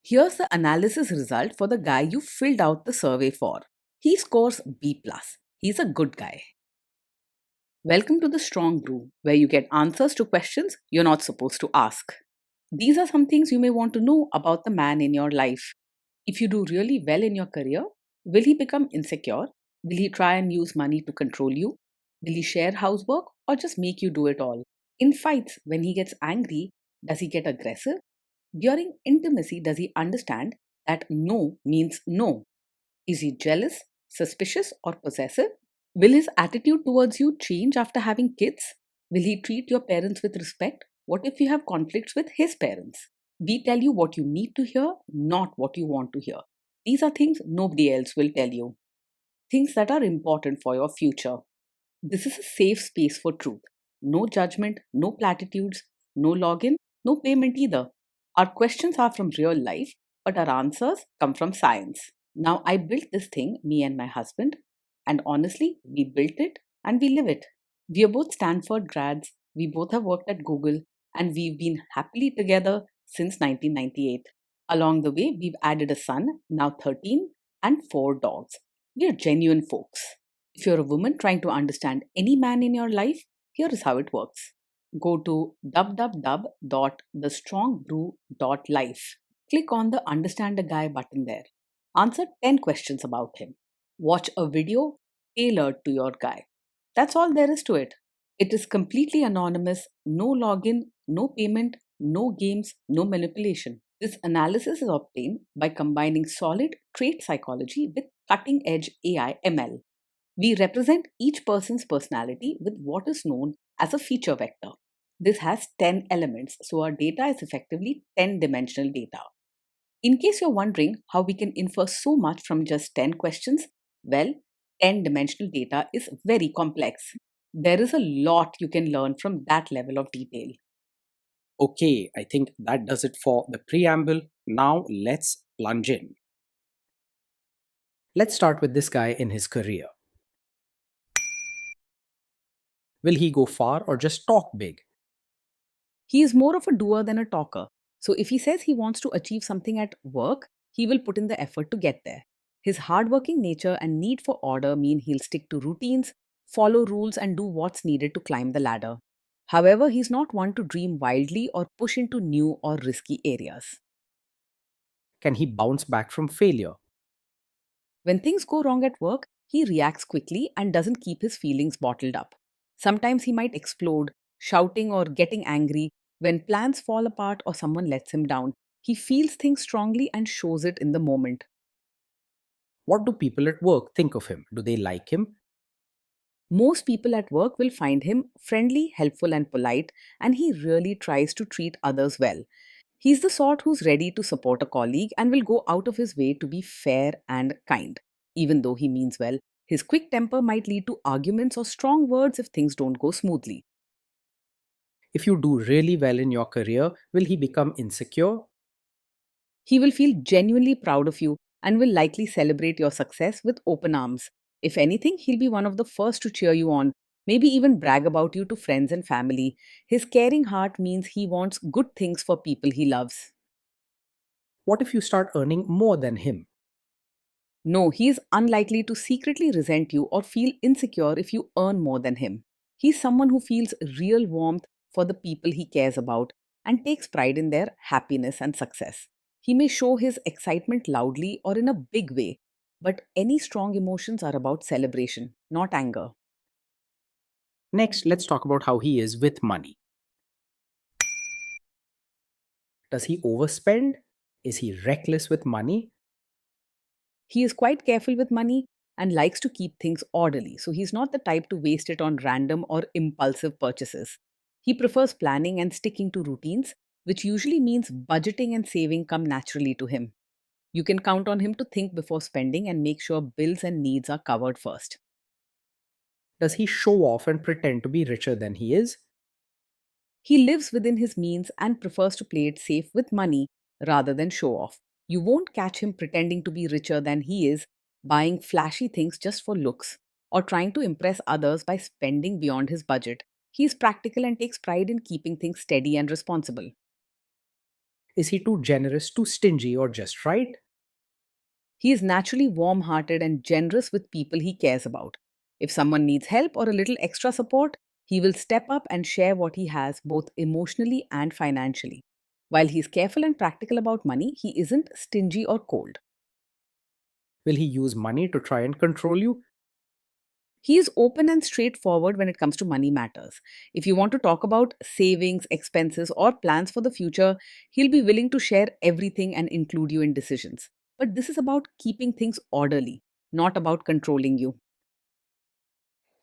Here's the analysis result for the guy you filled out the survey for. He scores B+. He's a good guy. Welcome to the Strong Brew, where you get answers to questions you're not supposed to ask. These are some things you may want to know about the man in your life. If you do really well in your career, will he become insecure? Will he try and use money to control you? Will he share housework or just make you do it all? In fights, when he gets angry, does he get aggressive? During intimacy, does he understand that no means no? Is he jealous, suspicious, or possessive? Will his attitude towards you change after having kids? Will he treat your parents with respect? What if you have conflicts with his parents? We tell you what you need to hear, not what you want to hear. These are things nobody else will tell you. Things that are important for your future. This is a safe space for truth. No judgment, no platitudes, no login, no payment either. Our questions are from real life, but our answers come from science. Now, I built this thing, me and my husband, and honestly, we built it and we live it. We are both Stanford grads, we both have worked at Google, and we've been happily together since 1998. Along the way, we've added a son, now 13, and 4 dogs. We are genuine folks. If you're a woman trying to understand any man in your life, here is how it works. Go to www.thestrongbrew.life. Click on the Understand a Guy button there. Answer 10 questions about him. Watch a video tailored to your guy. That's all there is to it. It is completely anonymous, no login, no payment, no games, no manipulation. This analysis is obtained by combining solid trait psychology with cutting edge AI ML. We represent each person's personality with what is known as a feature vector. This has 10 elements, so our data is effectively 10-dimensional data. In case you're wondering how we can infer so much from just 10 questions, well, 10-dimensional data is very complex. There is a lot you can learn from that level of detail. Okay, I think that does it for the preamble. Now let's plunge in. Let's start with this guy in his career. Will he go far or just talk big? He is more of a doer than a talker. So if he says he wants to achieve something at work, he will put in the effort to get there. His hardworking nature and need for order mean he'll stick to routines, follow rules, and do what's needed to climb the ladder. However, he's not one to dream wildly or push into new or risky areas. Can he bounce back from failure? When things go wrong at work, he reacts quickly and doesn't keep his feelings bottled up. Sometimes he might explode, shouting or getting angry when plans fall apart or someone lets him down. He feels things strongly and shows it in the moment. What do people at work think of him? Do they like him? Most people at work will find him friendly, helpful, and polite, and he really tries to treat others well. He's the sort who's ready to support a colleague and will go out of his way to be fair and kind. Even though he means well, his quick temper might lead to arguments or strong words if things don't go smoothly. If you do really well in your career, will he become insecure? He will feel genuinely proud of you and will likely celebrate your success with open arms. If anything, he'll be one of the first to cheer you on, maybe even brag about you to friends and family. His caring heart means he wants good things for people he loves. What if you start earning more than him? No, he is unlikely to secretly resent you or feel insecure if you earn more than him. He's someone who feels real warmth for the people he cares about and takes pride in their happiness and success. He may show his excitement loudly or in a big way, but any strong emotions are about celebration, not anger. Next, let's talk about how he is with money. Does he overspend? Is he reckless with money? He is quite careful with money and likes to keep things orderly, so he's not the type to waste it on random or impulsive purchases. He prefers planning and sticking to routines, which usually means budgeting and saving come naturally to him. You can count on him to think before spending and make sure bills and needs are covered first. Does he show off and pretend to be richer than he is? He lives within his means and prefers to play it safe with money rather than show off. You won't catch him pretending to be richer than he is, buying flashy things just for looks, or trying to impress others by spending beyond his budget. He is practical and takes pride in keeping things steady and responsible. Is he too generous, too stingy, or just right? He is naturally warm hearted and generous with people he cares about. If someone needs help or a little extra support, he will step up and share what he has, both emotionally and financially. While he's careful and practical about money, he isn't stingy or cold. Will he use money to try and control you? He is open and straightforward when it comes to money matters. If you want to talk about savings, expenses, or plans for the future, he'll be willing to share everything and include you in decisions. But this is about keeping things orderly, not about controlling you.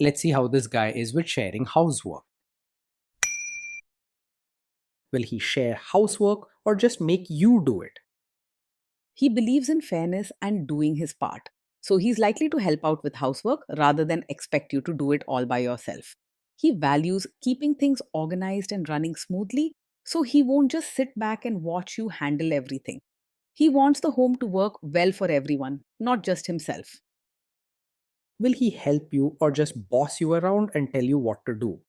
Let's see how this guy is with sharing housework. Will he share housework or just make you do it? He believes in fairness and doing his part. So he's likely to help out with housework rather than expect you to do it all by yourself. He values keeping things organized and running smoothly, so he won't just sit back and watch you handle everything. He wants the home to work well for everyone, not just himself. Will he help you or just boss you around and tell you what to do?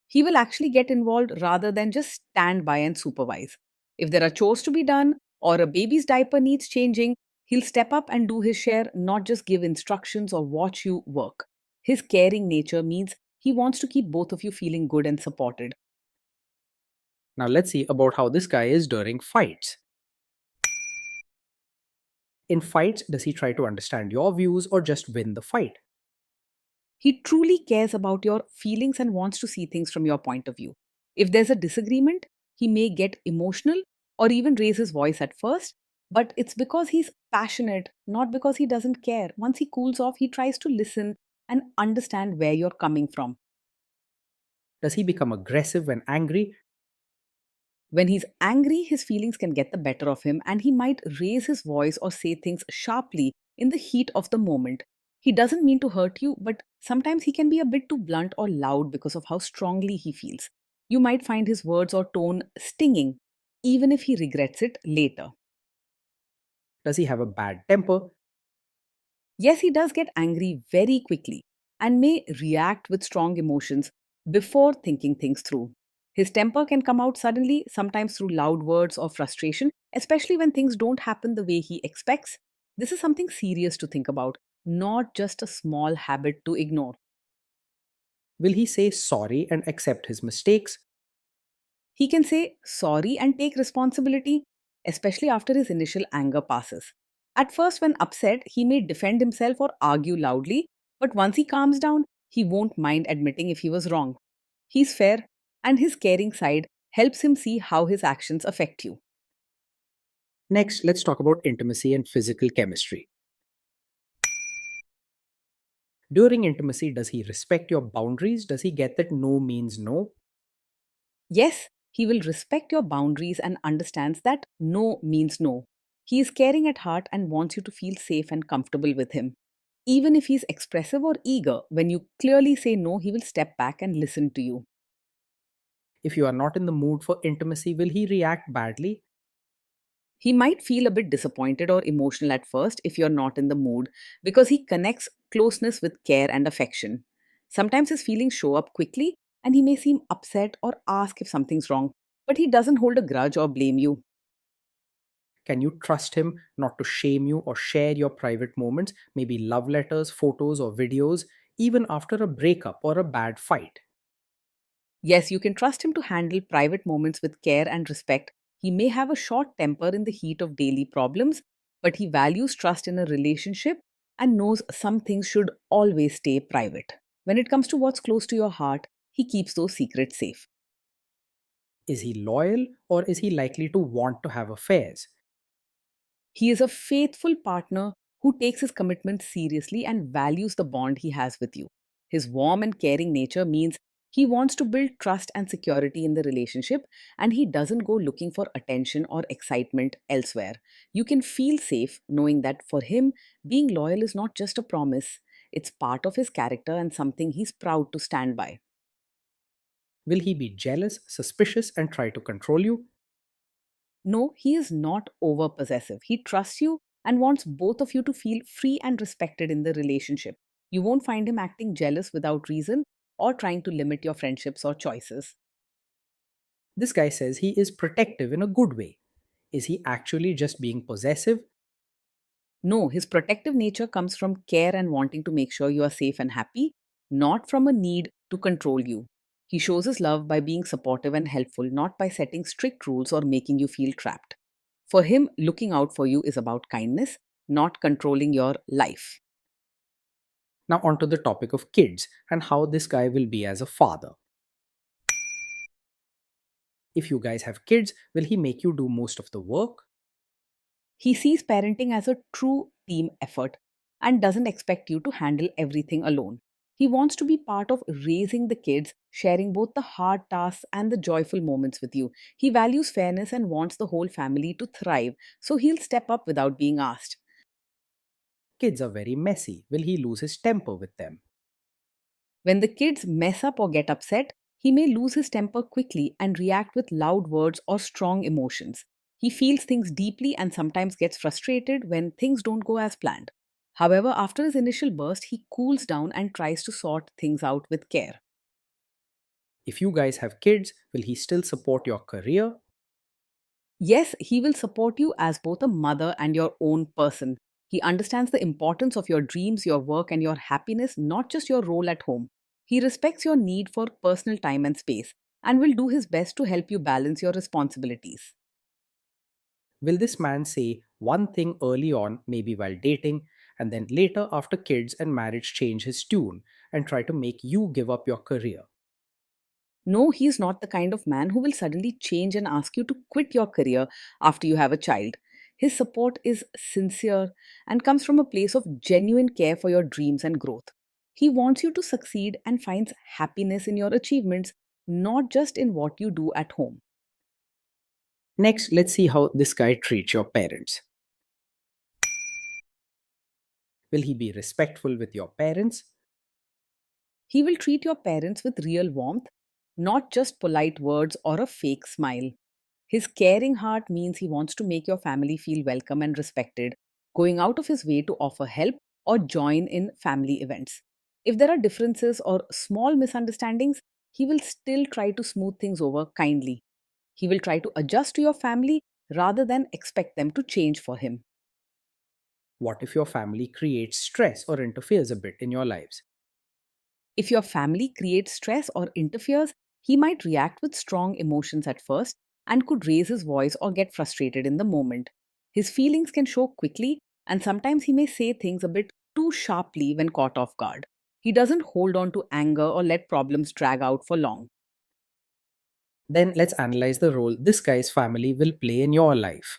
He will actually get involved rather than just stand by and supervise. If there are chores to be done or a baby's diaper needs changing, he'll step up and do his share, not just give instructions or watch you work. His caring nature means he wants to keep both of you feeling good and supported. Now let's see about how this guy is during fights. In fights, does he try to understand your views or just win the fight? He truly cares about your feelings and wants to see things from your point of view. If there's a disagreement, he may get emotional or even raise his voice at first, but it's because he's passionate, not because he doesn't care. Once he cools off, he tries to listen and understand where you're coming from. Does he become aggressive when angry? When he's angry, his feelings can get the better of him and he might raise his voice or say things sharply in the heat of the moment. He doesn't mean to hurt you, but sometimes he can be a bit too blunt or loud because of how strongly he feels. You might find his words or tone stinging, even if he regrets it later. Does he have a bad temper? Yes, he does get angry very quickly and may react with strong emotions before thinking things through. His temper can come out suddenly, sometimes through loud words or frustration, especially when things don't happen the way he expects. This is something serious to think about, not just a small habit to ignore. Will he say sorry and accept his mistakes? He can say sorry and take responsibility, especially after his initial anger passes. At first, when upset, he may defend himself or argue loudly, but once he calms down, he won't mind admitting if he was wrong. He's fair, and his caring side helps him see how his actions affect you. Next, let's talk about intimacy and physical chemistry. During intimacy, does he respect your boundaries? Does he get that no means no? Yes, he will respect your boundaries and understands that no means no. He is caring at heart and wants you to feel safe and comfortable with him. Even if he's expressive or eager, when you clearly say no, he will step back and listen to you. If you are not in the mood for intimacy, will he react badly? He might feel a bit disappointed or emotional at first if you're not in the mood because he connects closeness with care and affection. Sometimes his feelings show up quickly and he may seem upset or ask if something's wrong, but he doesn't hold a grudge or blame you. Can you trust him not to shame you or share your private moments, maybe love letters, photos, or videos, even after a breakup or a bad fight? Yes, you can trust him to handle private moments with care and respect. He may have a short temper in the heat of daily problems, but he values trust in a relationship and knows some things should always stay private. When it comes to what's close to your heart, he keeps those secrets safe. Is he loyal or is he likely to want to have affairs? He is a faithful partner who takes his commitment seriously and values the bond he has with you. His warm and caring nature means he wants to build trust and security in the relationship, and he doesn't go looking for attention or excitement elsewhere. You can feel safe knowing that for him, being loyal is not just a promise, it's part of his character and something he's proud to stand by. Will he be jealous, suspicious, and try to control you? No, he is not over possessive. He trusts you and wants both of you to feel free and respected in the relationship. You won't find him acting jealous without reason or trying to limit your friendships or choices. This guy says he is protective in a good way. Is he actually just being possessive? No, his protective nature comes from care and wanting to make sure you are safe and happy, not from a need to control you. He shows his love by being supportive and helpful, not by setting strict rules or making you feel trapped. For him, looking out for you is about kindness, not controlling your life. Now, onto the topic of kids and how this guy will be as a father. If you guys have kids, will he make you do most of the work? He sees parenting as a true team effort and doesn't expect you to handle everything alone. He wants to be part of raising the kids, sharing both the hard tasks and the joyful moments with you. He values fairness and wants the whole family to thrive, so he'll step up without being asked. Kids are very messy. Will he lose his temper with them? When the kids mess up or get upset, he may lose his temper quickly and react with loud words or strong emotions. He feels things deeply and sometimes gets frustrated when things don't go as planned. However, after his initial burst, he cools down and tries to sort things out with care. If you guys have kids, will he still support your career? Yes, he will support you as both a mother and your own person. He understands the importance of your dreams, your work, and your happiness, not just your role at home. He respects your need for personal time and space and will do his best to help you balance your responsibilities. Will this man say one thing early on, maybe while dating, and then later after kids and marriage change his tune and try to make you give up your career? No, he's not the kind of man who will suddenly change and ask you to quit your career after you have a child. His support is sincere and comes from a place of genuine care for your dreams and growth. He wants you to succeed and finds happiness in your achievements, not just in what you do at home. Next, let's see how this guy treats your parents. Will he be respectful with your parents? He will treat your parents with real warmth, not just polite words or a fake smile. His caring heart means he wants to make your family feel welcome and respected, going out of his way to offer help or join in family events. If there are differences or small misunderstandings, he will still try to smooth things over kindly. He will try to adjust to your family rather than expect them to change for him. What if your family creates stress or interferes a bit in your lives? If your family creates stress or interferes, he might react with strong emotions at first and could raise his voice or get frustrated in the moment. His feelings can show quickly, and sometimes he may say things a bit too sharply when caught off guard. He doesn't hold on to anger or let problems drag out for long. Then let's analyze the role this guy's family will play in your life.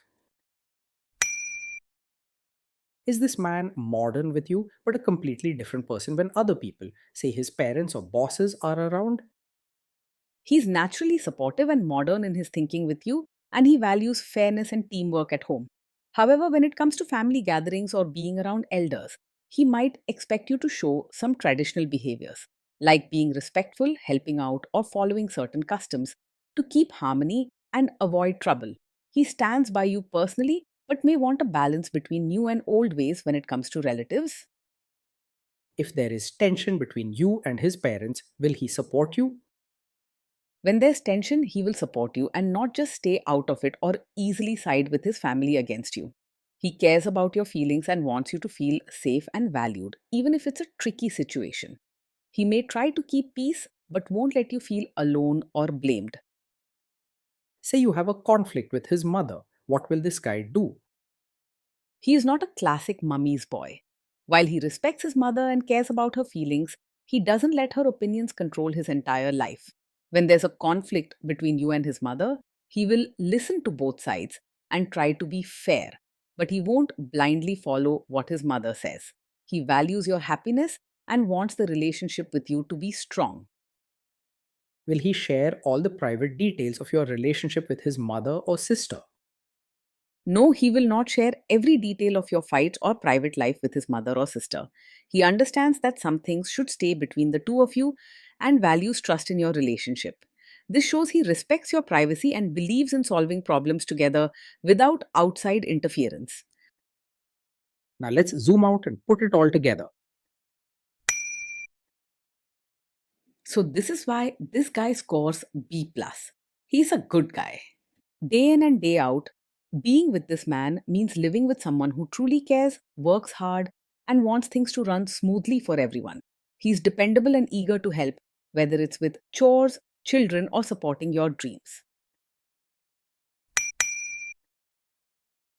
Is this man modern with you, but a completely different person when other people, say his parents or bosses, are around? He's naturally supportive and modern in his thinking with you, and he values fairness and teamwork at home. However, when it comes to family gatherings or being around elders, he might expect you to show some traditional behaviors, like being respectful, helping out, or following certain customs to keep harmony and avoid trouble. He stands by you personally, but may want a balance between new and old ways when it comes to relatives. If there is tension between you and his parents, will he support you? When there's tension, he will support you and not just stay out of it or easily side with his family against you. He cares about your feelings and wants you to feel safe and valued, even if it's a tricky situation. He may try to keep peace, but won't let you feel alone or blamed. Say you have a conflict with his mother. What will this guy do? He is not a classic mummy's boy. While he respects his mother and cares about her feelings, he doesn't let her opinions control his entire life. When there's a conflict between you and his mother, he will listen to both sides and try to be fair, but he won't blindly follow what his mother says. He values your happiness and wants the relationship with you to be strong. Will he share all the private details of your relationship with his mother or sister? No, he will not share every detail of your fights or private life with his mother or sister. He understands that some things should stay between the two of you and values trust in your relationship. This shows he respects your privacy and believes in solving problems together without outside interference. Now let's zoom out and put it all together. So, this is why this guy scores B. Plus. He's a good guy. Day in and day out, being with this man means living with someone who truly cares, works hard, and wants things to run smoothly for everyone. He's dependable and eager to help, whether it's with chores, children, or supporting your dreams.